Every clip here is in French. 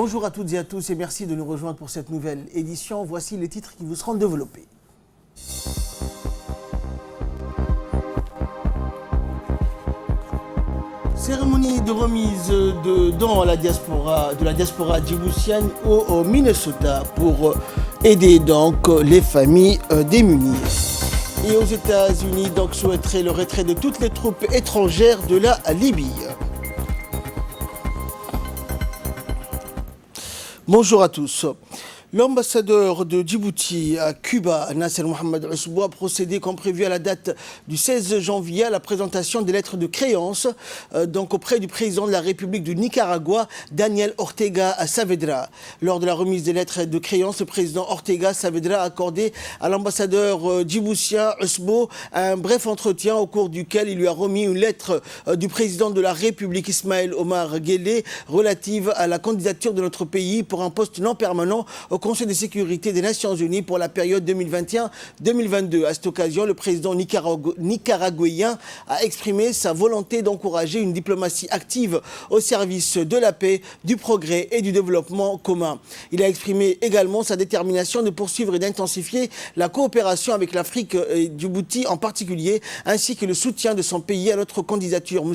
Bonjour à toutes et à tous et merci de nous rejoindre pour cette nouvelle édition. Voici les titres qui vous seront développés. Cérémonie de remise de dons à de la diaspora djiboutienne au Minnesota pour aider donc les familles démunies. Et aux États-Unis donc souhaiterait le retrait de toutes les troupes étrangères de la Libye. Bonjour à tous. L'ambassadeur de Djibouti à Cuba, Nasser Mohamed Ousbo, a procédé comme prévu à la date du 16 janvier à la présentation des lettres de créance donc auprès du président de la République du Nicaragua, Daniel Ortega Saavedra. Lors de la remise des lettres de créance, le président Ortega Saavedra a accordé à l'ambassadeur djiboutien Ousbo un bref entretien au cours duquel il lui a remis une lettre du président de la République, Ismaël Omar Guelleh, relative à la candidature de notre pays pour un poste non permanent au Conseil de sécurité des Nations Unies pour la période 2021-2022. À cette occasion, le président nicaraguayen a exprimé sa volonté d'encourager une diplomatie active au service de la paix, du progrès et du développement commun. Il a exprimé également sa détermination de poursuivre et d'intensifier la coopération avec l'Afrique et Djibouti en particulier, ainsi que le soutien de son pays à notre candidature. M.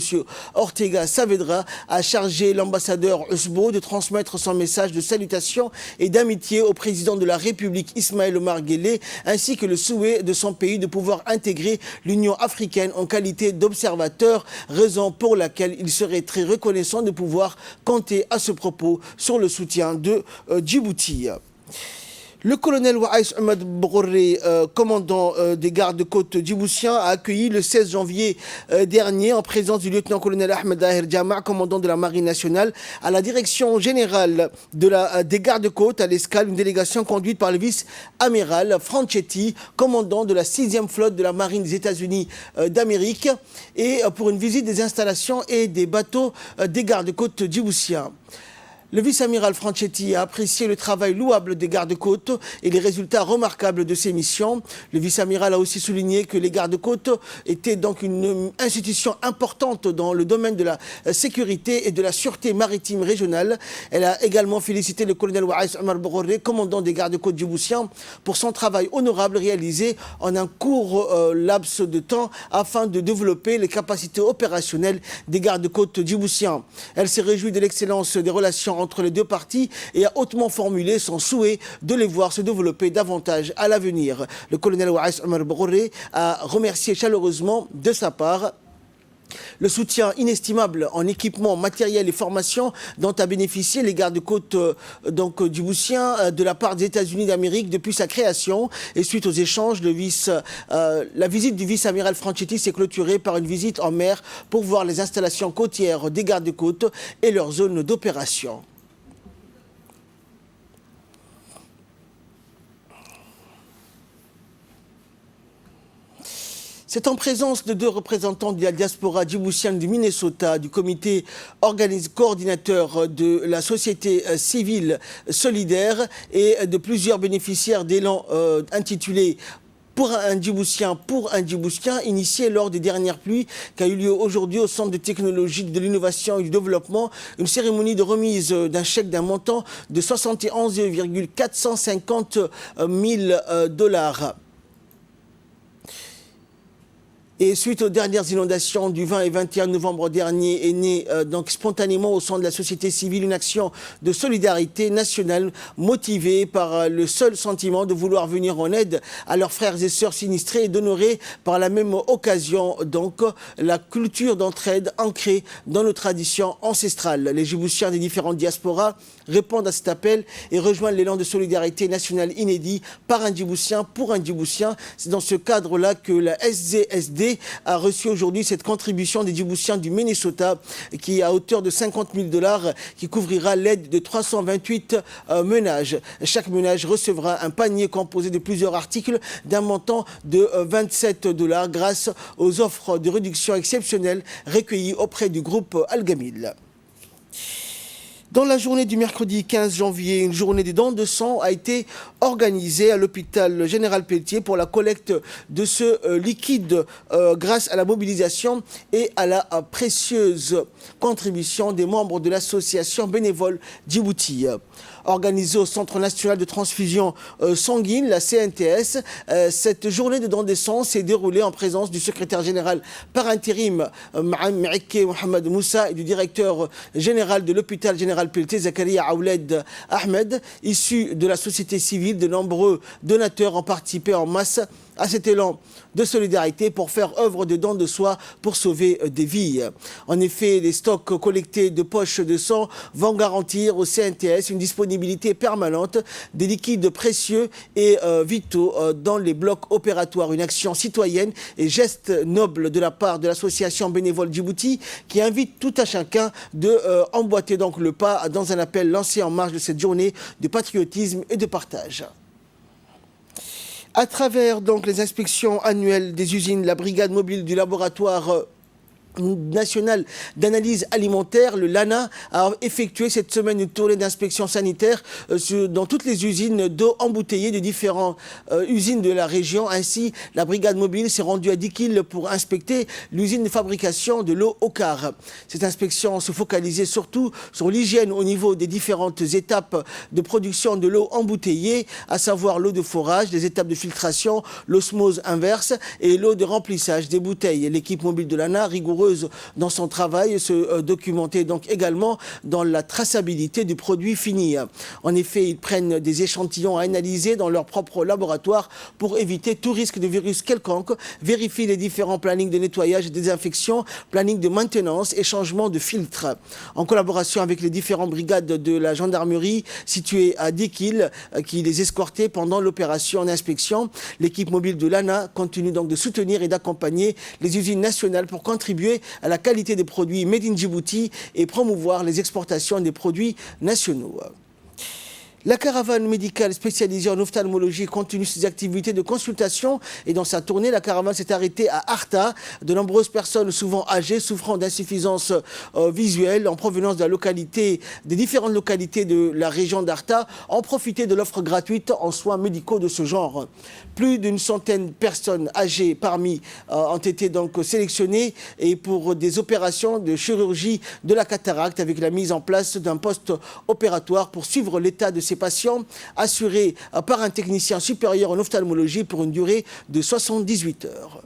Ortega Saavedra a chargé l'ambassadeur Ousbo de transmettre son message de salutation et d'amitié au président de la République Ismaël Omar Guelleh, ainsi que le souhait de son pays de pouvoir intégrer l'Union africaine en qualité d'observateur, raison pour laquelle il serait très reconnaissant de pouvoir compter à ce propos sur le soutien de Djibouti. Le colonel Waïs Ahmed Bourré, commandant des gardes-côtes djiboutiens, a accueilli le 16 janvier dernier, en présence du lieutenant-colonel Ahmed Daher Djama, commandant de la Marine nationale, à la direction générale des gardes-côtes à l'escale, une délégation conduite par le vice-amiral Franchetti, commandant de la 6e flotte de la Marine des États-Unis d'Amérique, et pour une visite des installations et des bateaux des gardes-côtes djiboutiens. Le vice-amiral Franchetti a apprécié le travail louable des gardes-côtes et les résultats remarquables de ces missions. Le vice-amiral a aussi souligné que les gardes-côtes étaient donc une institution importante dans le domaine de la sécurité et de la sûreté maritime régionale. Elle a également félicité le colonel Waïs Ahmed Bourré, commandant des gardes-côtes djiboutiens, pour son travail honorable réalisé en un court laps de temps afin de développer les capacités opérationnelles des gardes-côtes djiboutiens. Elle s'est réjouie de l'excellence des relations entre les deux parties et a hautement formulé son souhait de les voir se développer davantage à l'avenir. Le colonel Waïs Ahmed Bourré a remercié chaleureusement de sa part le soutien inestimable en équipement, matériel et formation dont a bénéficié les gardes-côtes djiboutiens de la part des États-Unis d'Amérique depuis sa création. Et suite aux échanges, la visite du vice-amiral Franchetti s'est clôturée par une visite en mer pour voir les installations côtières des gardes-côtes et leur zone d'opération. C'est en présence de deux représentants de la diaspora djiboutienne du Minnesota, du comité coordinateur de la société civile solidaire et de plusieurs bénéficiaires d'élan intitulé pour un Djiboutien, initié lors des dernières pluies, qui a eu lieu aujourd'hui au Centre de technologie de l'innovation et du développement, une cérémonie de remise d'un chèque d'un montant de 71 450 000 $. Et suite aux dernières inondations du 20 et 21 novembre dernier, est née donc spontanément au sein de la société civile une action de solidarité nationale motivée par le seul sentiment de vouloir venir en aide à leurs frères et sœurs sinistrés et d'honorer par la même occasion donc la culture d'entraide ancrée dans nos traditions ancestrales. Les Djiboutiens des différentes diasporas répondent à cet appel et rejoignent l'élan de solidarité nationale inédit par un Djiboutien pour un Djiboutien. C'est dans ce cadre-là que la SZSD a reçu aujourd'hui cette contribution des Djiboutiens du Minnesota qui est à hauteur de 50 000 $ qui couvrira l'aide de 328 ménages. Chaque ménage recevra un panier composé de plusieurs articles d'un montant de 27 $ grâce aux offres de réduction exceptionnelles recueillies auprès du groupe Al-Gamil. Dans la journée du mercredi 15 janvier, une journée des dons de sang a été organisée à l'hôpital Général Pelletier pour la collecte de ce liquide grâce à la mobilisation et à la précieuse contribution des membres de l'association bénévole Djibouti. Organisée au Centre national de transfusion sanguine, la CNTS, cette journée de don de sang s'est déroulée en présence du secrétaire général par intérim Ma'ike Mohamed Moussa et du directeur général de l'hôpital Général Pelletier, Zakaria Aouled Ahmed. Issus de la société civile, de nombreux donateurs ont participé en masse à cet élan de solidarité pour faire œuvre de don de soi pour sauver des vies. En effet, les stocks collectés de poches de sang vont garantir au CNTS une disponibilité permanente des liquides précieux et vitaux dans les blocs opératoires. Une action citoyenne et geste noble de la part de l'association bénévole Djibouti qui invite tout à chacun de emboîter donc le pas dans un appel lancé en marge de cette journée de patriotisme et de partage. À travers donc les inspections annuelles des usines, la brigade mobile du laboratoire national d'analyse alimentaire, le LANA, a effectué cette semaine une tournée d'inspection sanitaire dans toutes les usines d'eau embouteillée de différentes usines de la région. Ainsi, la brigade mobile s'est rendue à Dikil pour inspecter l'usine de fabrication de l'eau Okar. Cette inspection se focalisait surtout sur l'hygiène au niveau des différentes étapes de production de l'eau embouteillée, à savoir l'eau de forage, les étapes de filtration, l'osmose inverse et l'eau de remplissage des bouteilles. L'équipe mobile de l'ANA, rigoureuse dans son travail, se documentait donc également dans la traçabilité du produit fini. En effet, ils prennent des échantillons à analyser dans leur propre laboratoire pour éviter tout risque de virus quelconque, vérifient les différents plannings de nettoyage et désinfection, planning de maintenance et changement de filtre. En collaboration avec les différentes brigades de la gendarmerie situées à Dikil, qui les escortaient pendant l'opération en inspection, l'équipe mobile de l'ANA continue donc de soutenir et d'accompagner les usines nationales pour contribuer à la qualité des produits made in Djibouti et promouvoir les exportations des produits nationaux. La caravane médicale spécialisée en ophtalmologie continue ses activités de consultation et dans sa tournée, la caravane s'est arrêtée à Arta. De nombreuses personnes, souvent âgées, souffrant d'insuffisance visuelle en provenance de la localité, des différentes localités de la région d'Arta, ont profité de l'offre gratuite en soins médicaux de ce genre. Plus d'une centaine de personnes âgées parmi ont été donc sélectionnées et pour des opérations de chirurgie de la cataracte avec la mise en place d'un poste opératoire pour suivre l'état de ces patients assurés par un technicien supérieur en ophtalmologie pour une durée de 78 heures.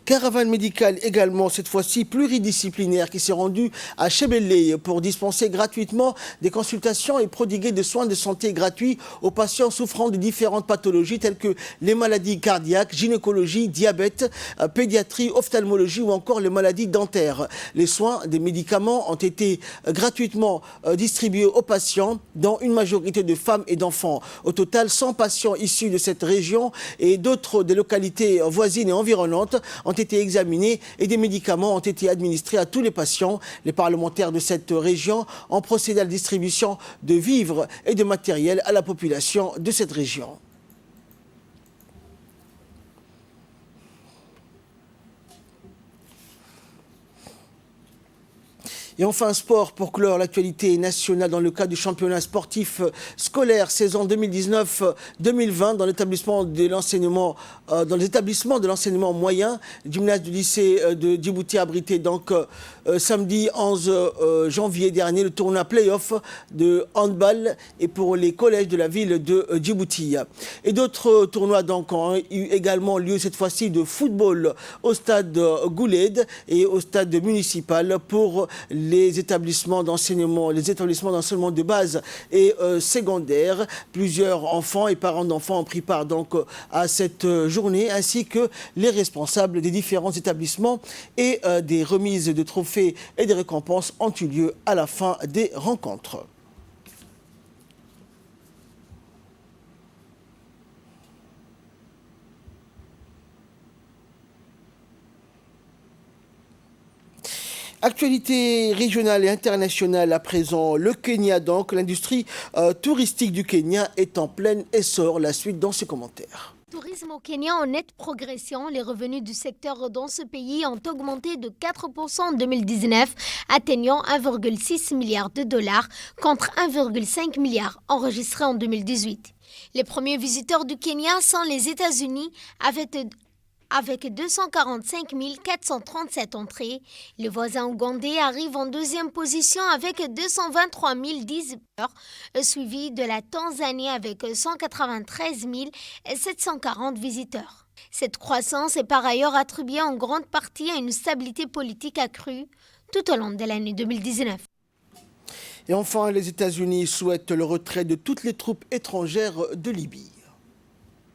Caravane médicale également, cette fois-ci pluridisciplinaire, qui s'est rendue à Chebelle pour dispenser gratuitement des consultations et prodiguer des soins de santé gratuits aux patients souffrant de différentes pathologies telles que les maladies cardiaques, gynécologie, diabète, pédiatrie, ophtalmologie ou encore les maladies dentaires. Les soins des médicaments ont été gratuitement distribués aux patients, dont une majorité de femmes et d'enfants. Au total, 100 patients issus de cette région et d'autres des localités voisines et environnantes ont été examinés et des médicaments ont été administrés à tous les patients. Les parlementaires de cette région ont procédé à la distribution de vivres et de matériel à la population de cette région. Et enfin, sport pour clore l'actualité nationale dans le cadre du championnat sportif scolaire saison 2019-2020 dans l'établissement de l'enseignement, dans les établissements de l'enseignement moyen. Le gymnase du lycée de Djibouti a abrité donc samedi 11 janvier dernier le tournoi play-off de handball et pour les collèges de la ville de Djibouti. Et d'autres tournois donc ont eu également lieu cette fois-ci de football au stade Gouled et au stade municipal pour les établissements d'enseignement de base et secondaire. Plusieurs enfants et parents d'enfants ont pris part donc à cette journée, ainsi que les responsables des différents établissements et des remises de trophées et des récompenses ont eu lieu à la fin des rencontres. Actualité régionale et internationale à présent, le Kenya donc, l'industrie touristique du Kenya est en plein essor. La suite dans ce commentaire. Tourisme au Kenya en nette progression. Les revenus du secteur dans ce pays ont augmenté de 4% en 2019, atteignant 1,6 milliard de dollars contre 1,5 milliard enregistrés en 2018. Les premiers visiteurs du Kenya sont les États-Unis avec 245 437 entrées. Les voisins ougandais arrivent en deuxième position avec 223 010 visiteurs, suivi de la Tanzanie avec 193 740 visiteurs. Cette croissance est par ailleurs attribuée en grande partie à une stabilité politique accrue tout au long de l'année 2019. Et enfin, les États-Unis souhaitent le retrait de toutes les troupes étrangères de Libye.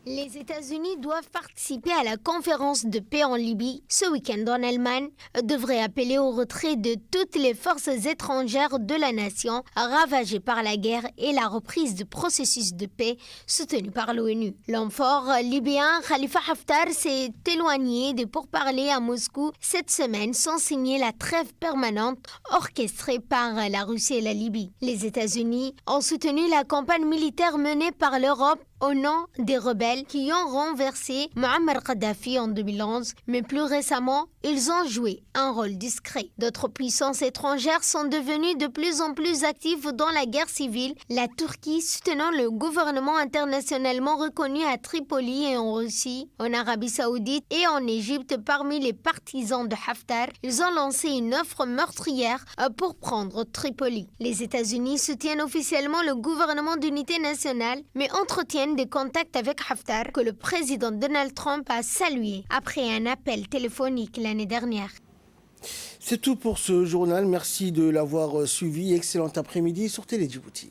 Les États-Unis doivent participer à la conférence de paix en Libye. Ce week-end en Allemagne devrait appeler au retrait de toutes les forces étrangères de la nation ravagées par la guerre et la reprise du processus de paix soutenu par l'ONU. L'homme fort libyen Khalifa Haftar s'est éloigné des pourparlers à Moscou cette semaine sans signer la trêve permanente orchestrée par la Russie et la Libye. Les États-Unis ont soutenu la campagne militaire menée par l'Europe au nom des rebelles qui ont renversé Muammar Kadhafi en 2011, mais plus récemment, ils ont joué un rôle discret. D'autres puissances étrangères sont devenues de plus en plus actives dans la guerre civile, la Turquie soutenant le gouvernement internationalement reconnu à Tripoli et en Russie, en Arabie Saoudite et en Égypte. Parmi les partisans de Haftar, ils ont lancé une offre meurtrière pour prendre Tripoli. Les États-Unis soutiennent officiellement le gouvernement d'unité nationale, mais entretiennent des contacts avec Haftar que le président Donald Trump a salué après un appel téléphonique l'année dernière. C'est tout pour ce journal. Merci de l'avoir suivi. Excellent après-midi sur Télé Djibouti.